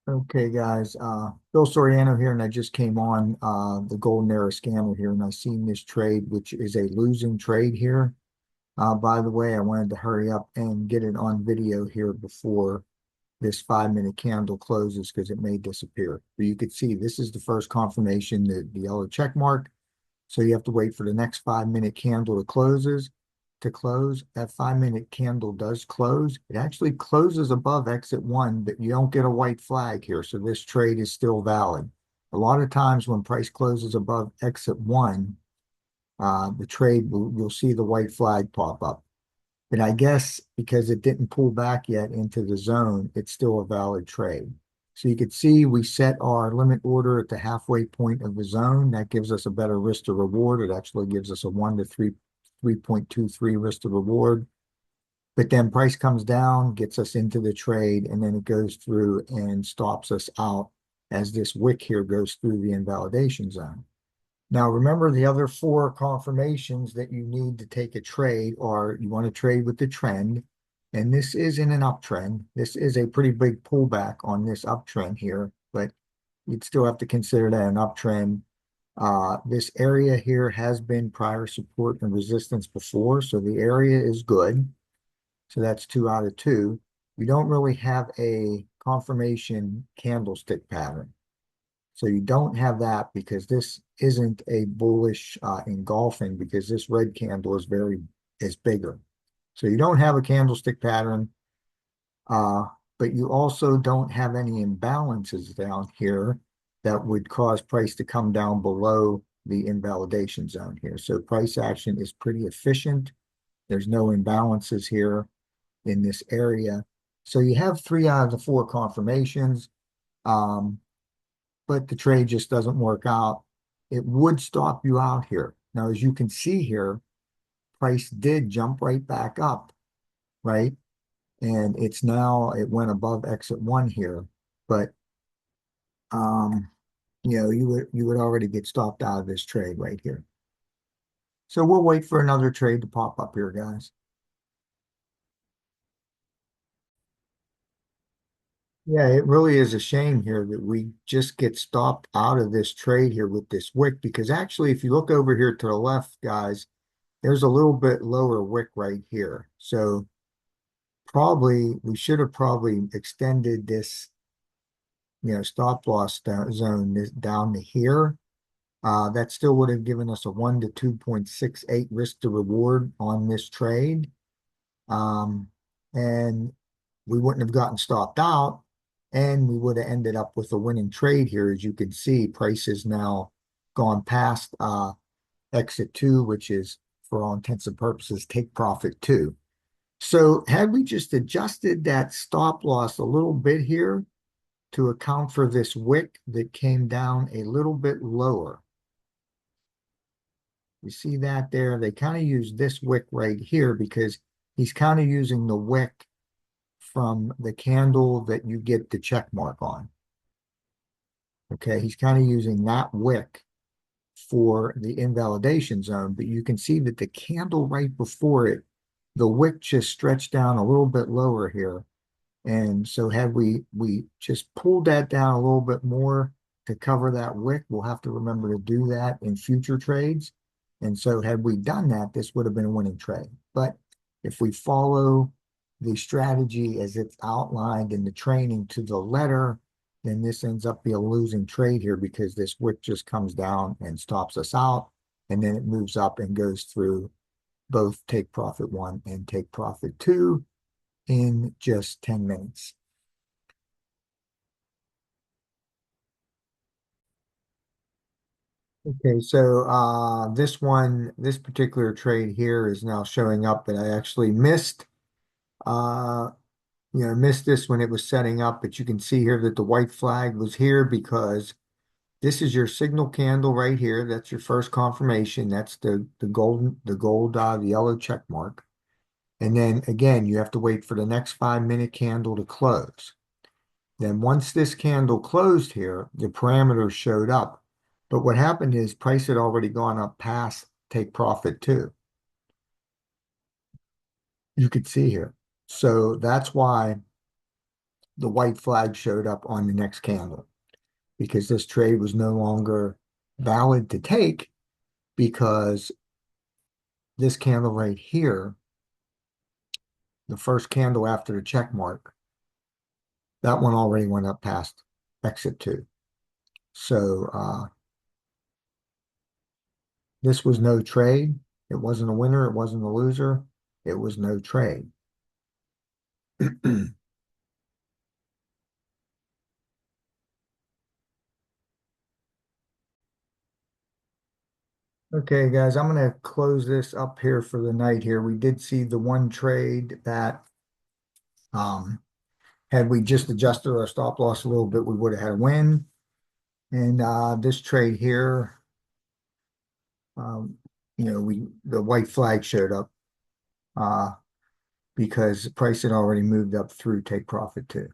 Okay, guys, Bill Soriano here, and I just came on the Golden Era Scanner here, and I seen this trade, which is a losing trade here. By the way, I wanted to hurry up and get it on video here before this 5 minute candle closes because it may disappear. But you could see this is the first confirmation, the yellow check mark. So you have to wait for the next 5 minute candle to close. That 5 minute candle does close. It actually closes above exit one, but you don't get a white flag here. So this trade is still valid. A lot of times when price closes above exit one, the trade you'll see the white flag pop up. But I guess because it didn't pull back yet into the zone, it's still a valid trade. So you could see we set our limit order at the halfway point of the zone. That gives us a better risk to reward. It actually gives us a 1 to 3.23 risk to reward. But then price comes down, gets us into the trade, and then it goes through and stops us out as this wick here goes through the invalidation zone. Now, remember the other four confirmations that you need to take a trade, or you want to trade with the trend. And this is in an uptrend. This is a pretty big pullback on this uptrend here, but you'd still have to consider that an uptrend. This area here has been prior support and resistance before, so the area is good. So that's 2 out of 2. We don't really have a confirmation candlestick pattern. So you don't have that because this isn't a bullish engulfing because this red candle is bigger. So you don't have a candlestick pattern, uh, but you also don't have any imbalances down here that would cause price to come down below the invalidation zone here. So price action is pretty efficient. There's no imbalances here in this area. So you have 3 out of the 4 confirmations. But the trade just doesn't work out. It would stop you out here. Now, as you can see here, price did jump right back up, right? And it went above exit one here, but um, you would already get stopped out of this trade right here. So we'll wait for another trade to pop up here, guys. Yeah, it really is a shame here that we just get stopped out of this trade here with this wick because actually, if you look over here to the left, guys, there's a little bit lower wick right here. So we should have probably extended this, stop loss zone down to here. That still would have given us a 1 to 2.68 risk to reward on this trade. Um, and we wouldn't have gotten stopped out and we would have ended up with a winning trade here. As you can see, price has now gone past exit two, which is for all intents and purposes, take profit two. So had we just adjusted that stop loss a little bit here to account for this wick that came down a little bit lower. You see that there? They kind of use this wick right here because he's kind of using the wick from the candle that you get the check mark on. Okay, he's kind of using that wick for the invalidation zone, but you can see that the candle right before it, the wick just stretched down a little bit lower here. And so had we just pulled that down a little bit more to cover that wick, we'll have to remember to do that in future trades. And so had we done that, this would have been a winning trade. But if we follow the strategy as it's outlined in the training to the letter, then this ends up being a losing trade here because this wick just comes down and stops us out. And then it moves up and goes through both take profit one and take profit two in just 10 minutes. Okay, so this particular trade here is now showing up that I actually missed. Uh, missed this when it was setting up, but you can see here that the white flag was here because this is your signal candle right here. That's your first confirmation. That's the yellow check mark. And then again, you have to wait for the next 5 minute candle to close. Then once this candle closed here, the parameters showed up. But what happened is price had already gone up past take profit two. You could see here. So that's why the white flag showed up on the next candle because this trade was no longer valid to take because this candle right here, the first candle after the check mark, that one already went up past exit 2. So this was no trade. It wasn't a winner. It wasn't a loser. It was no trade. Okay, guys, I'm going to close this up here for the night here. We did see the one trade that um, had we just adjusted our stop loss a little bit, we would have had a win. And this trade here, um, the white flag showed up uh, because the price had already moved up through take profit too.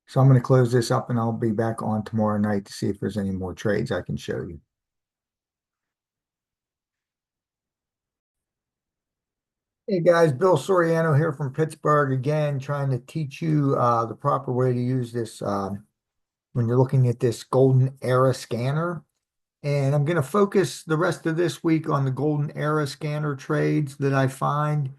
So I'm going to close this up and I'll be back on tomorrow night to see if there's any more trades I can show you. Hey guys, Bill Soriano here from Pittsburgh again, trying to teach you the proper way to use this when you're looking at this Golden Era Scanner. And I'm going to focus the rest of this week on the Golden Era Scanner trades that I find.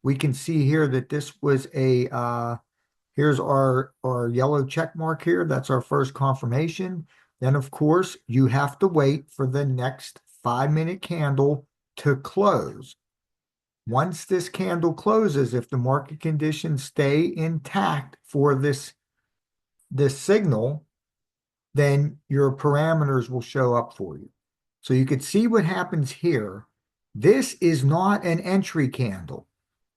We can see here that this was here's our yellow check mark here. That's our first confirmation. Then, of course, you have to wait for the next 5-minute candle to close. Once this candle closes, if the market conditions stay intact for this signal, then your parameters will show up for you. So you could see what happens here. This is not an entry candle.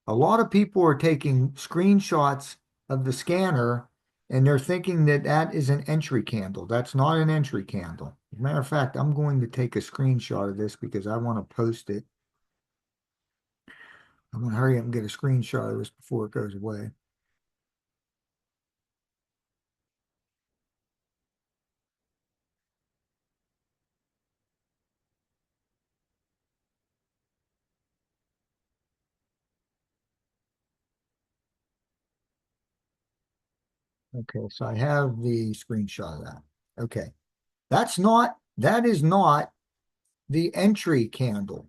A lot of people are taking screenshots of the scanner and they're thinking that that is an entry candle. That's not an entry candle. As a matter of fact, I'm going to take a screenshot of this because I want to post it. I'm going to hurry up and get a screenshot of this before it goes away. Okay, so I have the screenshot of that. Okay, that is not the entry candle.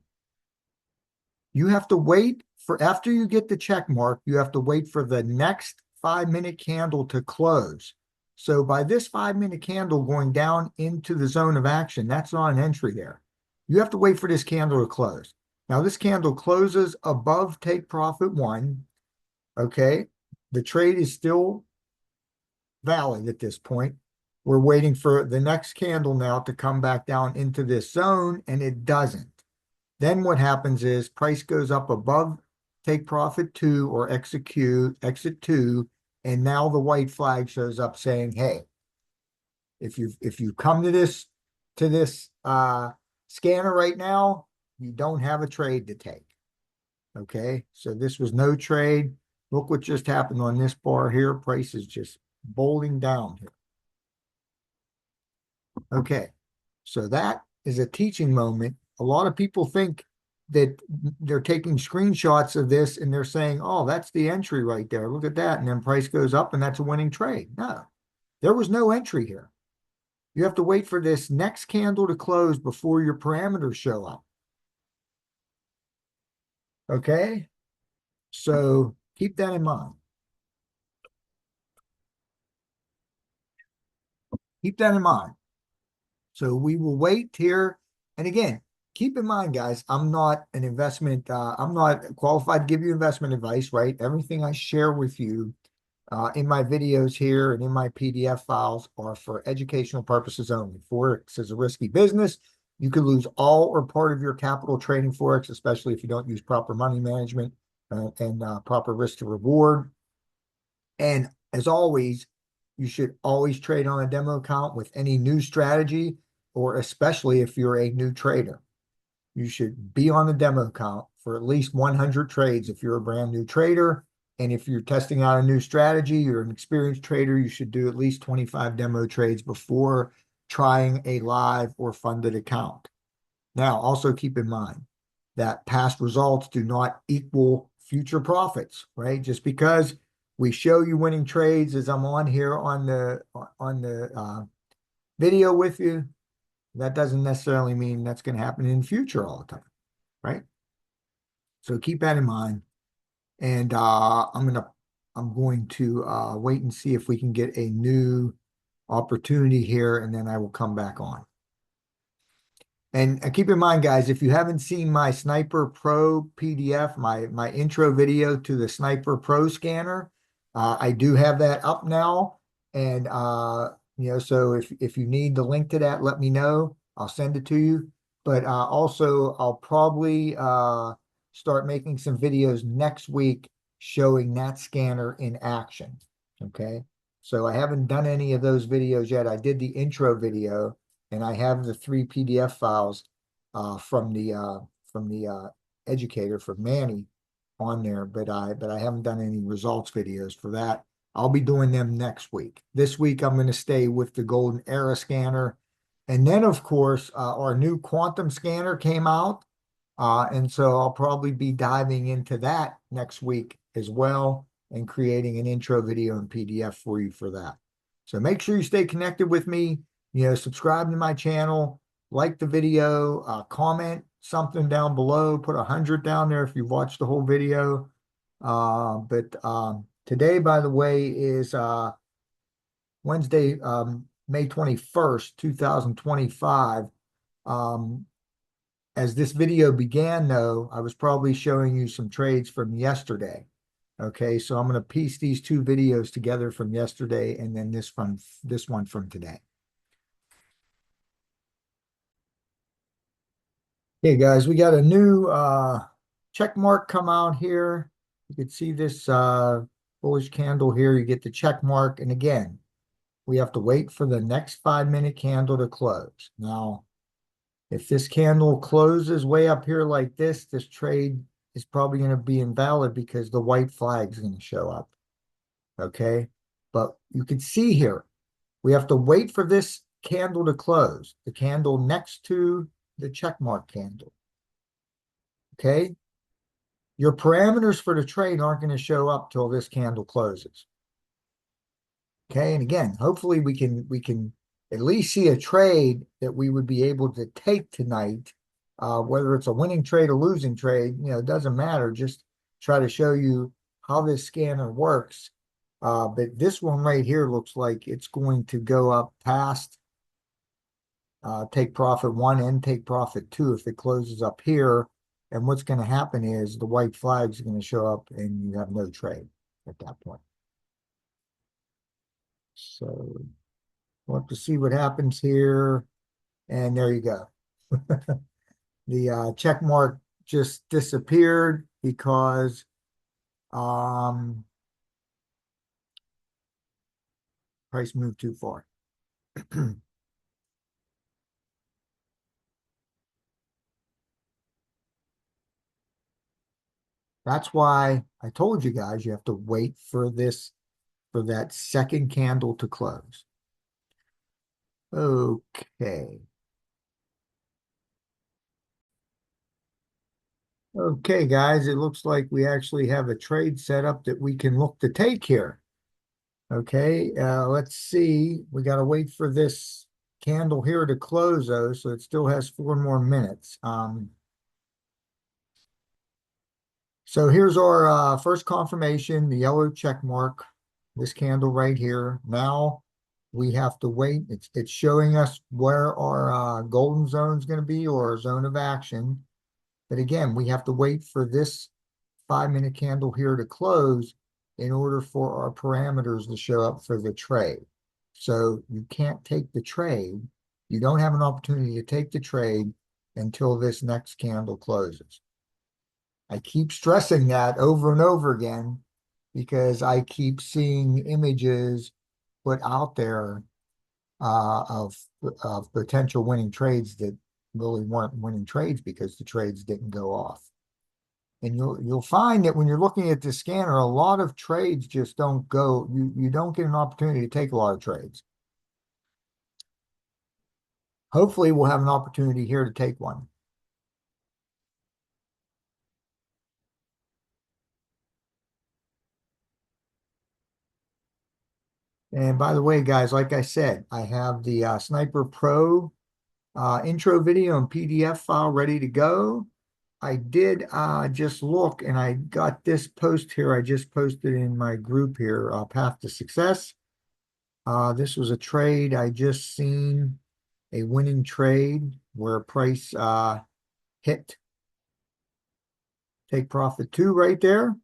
You have to wait for, after you get the check mark, you have to wait for the next 5-minute candle to close. So by this 5-minute candle going down into the zone of action, that's not an entry there. You have to wait for this candle to close. Now this candle closes above take profit 1. Okay, the trade is still valid at this point. We're waiting for the next candle now to come back down into this zone, and it doesn't. Then what happens is price goes up above take profit 2 or exit 2, and now the white flag shows up saying, hey, if you come to this scanner right now, you don't have a trade to take. Okay, so this was no trade. Look what just happened on this bar here. Price is just bowling down here. Okay, so that is a teaching moment. A lot of people think that they're taking screenshots of this and they're saying, oh, that's the entry right there. Look at that. And then price goes up and that's a winning trade. No, there was no entry here. You have to wait for this next candle to close before your parameters show up. Okay, so keep that in mind. Keep that in mind. So we will wait here. And again, keep in mind, guys, I'm not I'm not qualified to give you investment advice, right? Everything I share with you in my videos here and in my PDF files are for educational purposes only. Forex is a risky business. You could lose all or part of your capital trading Forex, especially if you don't use proper money management and proper risk to reward. And as always, you should always trade on a demo account with any new strategy, or especially if you're a new trader. You should be on the demo account for at least 100 trades if you're a brand new trader. And if you're testing out a new strategy, you're an experienced trader, you should do at least 25 demo trades before trying a live or funded account. Now, also keep in mind that past results do not equal future profits, right? Just because we show you winning trades as I'm on here on the video with you. That doesn't necessarily mean that's going to happen in the future all the time, right? So keep that in mind. And I'm going to wait and see if we can get a new opportunity here, and then I will come back on. And keep in mind, guys, if you haven't seen my Sniper Pro PDF, my intro video to the Sniper Pro scanner, I do have that up now. And so if you need the link to that, let me know. I'll send it to you. But also, I'll probably start making some videos next week showing that scanner in action. Okay. So I haven't done any of those videos yet. I did the intro video, and I have the 3 PDF files from the educator, for Manny, on there, but I haven't done any results videos for that. I'll be doing them next week. This week I'm going to stay with the Golden Era Scanner, and then of course our new quantum scanner came out, and so I'll probably be diving into that next week as well and creating an intro video and PDF for you for that. So make sure you stay connected with me. Subscribe to my channel, like the video, comment something down below, put 100 down there if you've watched the whole video. But today, by the way, is Wednesday, May 21st, 2025. As this video began, though, I was probably showing you some trades from yesterday. Okay, so I'm going to piece these 2 videos together from yesterday and then this one from today. Hey guys, we got a new check mark come out here. You can see this bullish candle here. You get the check mark, and again, we have to wait for the next 5-minute candle to close. Now, if this candle closes way up here like this trade is probably going to be invalid because the white flag is going to show up. Okay, but you can see here, we have to wait for this candle to close, the candle next to the check mark candle. Okay, your parameters for the trade aren't going to show up till this candle closes. Okay, and again, hopefully we can at least see a trade that we would be able to take tonight. Whether it's a winning trade or losing trade, it doesn't matter. Just try to show you how this scanner works. But this one right here looks like it's going to go up past take profit 1 and take profit 2 if it closes up here. And what's going to happen is the white flags are going to show up and you have no trade at that point. So we'll have to see what happens here. And there you go. The check mark just disappeared because price moved too far. That's why I told you guys you have to wait for that second candle to close. Okay. Okay, guys, it looks like we actually have a trade set up that we can look to take here. Okay, let's see. We got to wait for this candle here to close, though, so it still has 4 more minutes. So here's our first confirmation, the yellow check mark, this candle right here. Now we have to wait. It's showing us where our golden zone is going to be, or our zone of action. But again, we have to wait for this 5-minute candle here to close in order for our parameters to show up for the trade. So you can't take the trade. You don't have an opportunity to take the trade until this next candle closes. I keep stressing that over and over again because I keep seeing images put out there of potential winning trades that really weren't winning trades because the trades didn't go off. And you'll find that when you're looking at this scanner, a lot of trades just don't go. You don't get an opportunity to take a lot of trades. Hopefully, we'll have an opportunity here to take one. And by the way, guys, like I said, I have the Sniper Pro intro video and PDF file ready to go. I did just look and I got this post here. I just posted in my group here, Path to Success. This was a trade I just seen, a winning trade where price hit take profit 2 right there.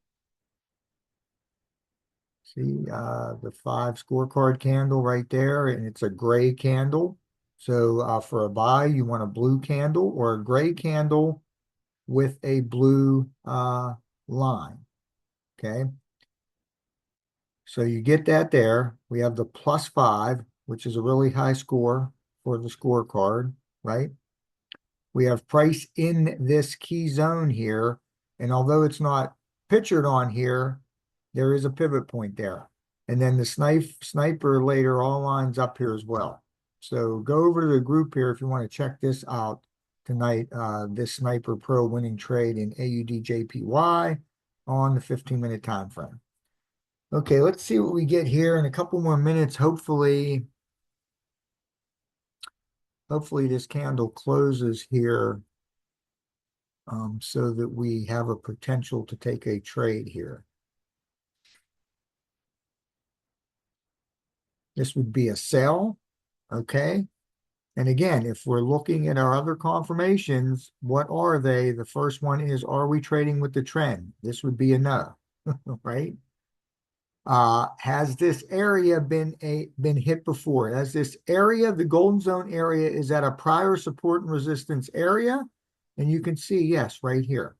See the 5 scorecard candle right there, and it's a gray candle. So for a buy, you want a blue candle or a gray candle with a blue line. Okay. So you get that there. We have the +5, which is a really high score for the scorecard, right? We have price in this key zone here. And although it's not pictured on here, there is a pivot point there. And then the sniper later all lines up here as well. So go over to the group here if you want to check this out tonight. This Sniper Pro winning trade in AUDJPY on the 15-minute time frame. Okay, let's see what we get here in a couple more minutes. Hopefully this candle closes here so that we have a potential to take a trade here. This would be a sell, okay? And again, if we're looking at our other confirmations, what are they? The first one is, are we trading with the trend? This would be a no, right? Has this area been hit before? Has this area, the golden zone area, is at a prior support and resistance area? And you can see, yes, right here.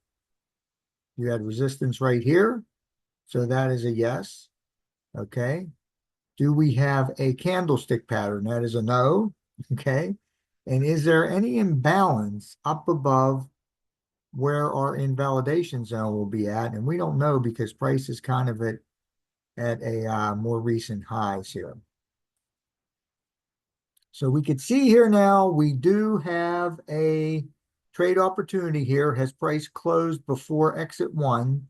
You had resistance right here. So that is a yes. Okay. Do we have a candlestick pattern? That is a no. Okay. And is there any imbalance up above where our invalidation zone will be at? And we don't know because price is kind of at a more recent highs here. So we could see here now, we do have a trade opportunity here. Has price closed before exit 1?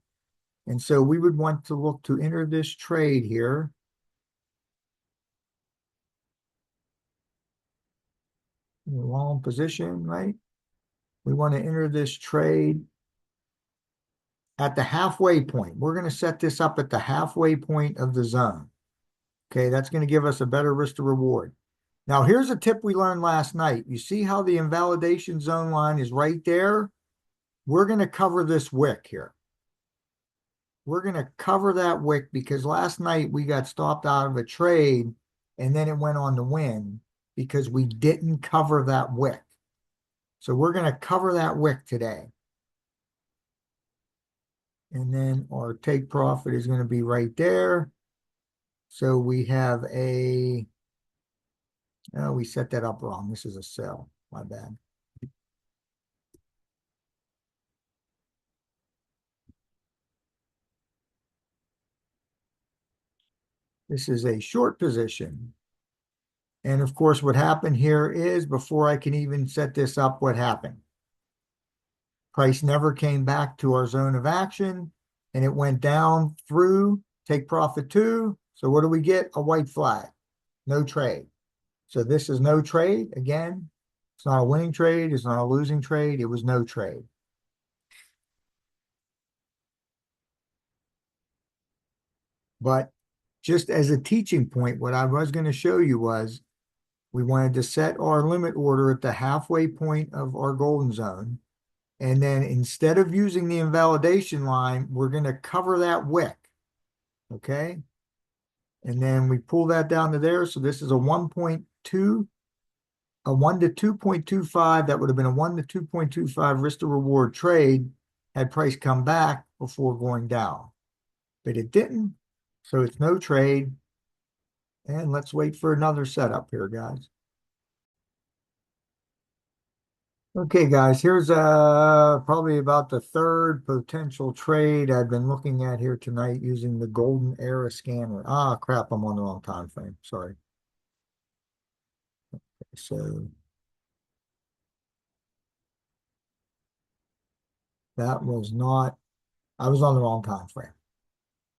And so we would want to look to enter this trade here. Long position, right? We want to enter this trade at the halfway point. We're going to set this up at the halfway point of the zone. Okay, that's going to give us a better risk to reward. Now, here's a tip we learned last night. You see how the invalidation zone line is right there? We're going to cover this wick here. We're going to cover that wick because last night we got stopped out of a trade and then it went on to win because we didn't cover that wick. So we're going to cover that wick today. And then our take profit is going to be right there. So we have a, oh, we set that up wrong. This is a sell. My bad. This is a short position. And of course, what happened here is before I can even set this up, what happened? Price never came back to our zone of action and it went down through take profit 2. So what do we get? A white flag, no trade. So this is no trade. Again, it's not a winning trade. It's not a losing trade. It was no trade. But just as a teaching point, what I was going to show you was we wanted to set our limit order at the halfway point of our golden zone. And then instead of using the invalidation line, we're going to cover that wick. Okay. And then we pull that down to there. So this is a 1.2, a 1 to 2.25. That would have been a 1 to 2.25 risk to reward trade had price come back before going down. But it didn't. So it's no trade. And let's wait for another setup here, guys. Okay, guys, here's probably about the third potential trade I've been looking at here tonight using the Golden Era Scanner. Ah, crap, I'm on the wrong time frame. Sorry. So that was not, I was on the wrong time frame.